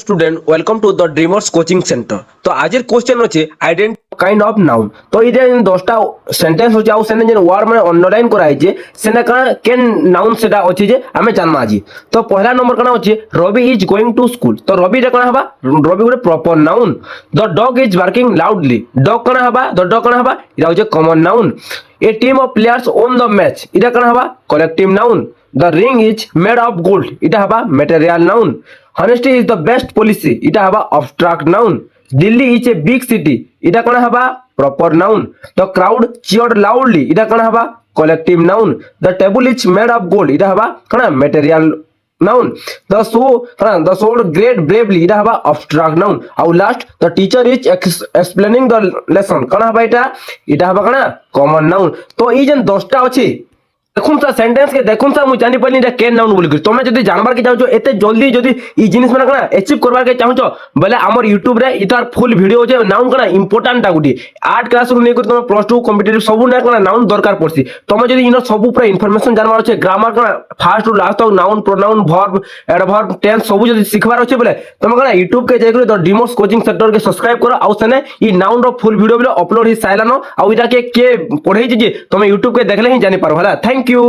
Student welcome to the dreamers coaching centre. তো আজের question হচ্ছে আইডেন্টি কাইন্ড অফ নাউন। তো এটা 10টা সেন্টেন্স হচ্ছে আর সেনে যে ওয়ার্ড মানে অন্ডারলাইন করা হয়েছে সেটা কারণ কেন নাউন সেটা আছে যে আমি জানমা আজি। তো পহলা নম্বর কারণ হচ্ছে রবি ইজ গোইং টু স্কুল। তো রবি রে কারণ হবা রবি গোটে প্রপর noun. The dog is barking loudly. Dog কারণ হবা দ ডগ কারণ হবা এটা হচ্ছে common noun. A team of players on the match এটা কারণ হবা collective noun. The ring is made of gold. এটা হবা material noun. Honesty is the best policy. এটা হবা abstract noun. Delhi is a big city. এটা কোন হবা proper noun. The crowd cheered loudly. এটা কোন হবা collective noun. The table is made of gold. এটা হবা কোন material noun. The sword great bravely. এটা হবা abstract noun. R last the teacher is explaining the lesson. কোন হবা এটা হবা কোন common noun. তো এই যে 10টা আছে দেখুন স্যার সেন্টেন্স কে দেখুন স্যার মুই জানি পারলি এটা কেন নাউন বলি তুমি যদি জানবার কে চাহুছ এতে জলদি যদি এই জিনিস মানে কোনা অ্যাচিভ করবার কে চাহুছ বলে আমার ইউটিউব রে ইতার ফুল ভিডিও আছে নাউন কোনা ইম্পর্টেন্ট টা গুটি 8 ক্লাস রু নেই করে তুমি প্লাস 2 কম্পিটিটিভ সবু না কোনা নাউন দরকার পড়ছি তুমি যদি ইনো সবু পুরো ইনফরমেশন জানবার আছে গ্রামার কোনা ফার্স্ট টু লাস্ট তক noun pronoun verb adverb tense সবু যদি শিখবার আছে বলে তুমি কোনা ইউটিউব কে যাই করে দ ডিমোস কোচিং সেন্টার কে সাবস্ক্রাইব করো আর সেনে ই নাউন র ফুল ভিডিও বলে আপলোড হি সাইলানো আর এটাকে কে পড়াইছে যে তুমি ইউটিউব কে দেখলে হি জানি পারো হলা থ্যাংক ইউ।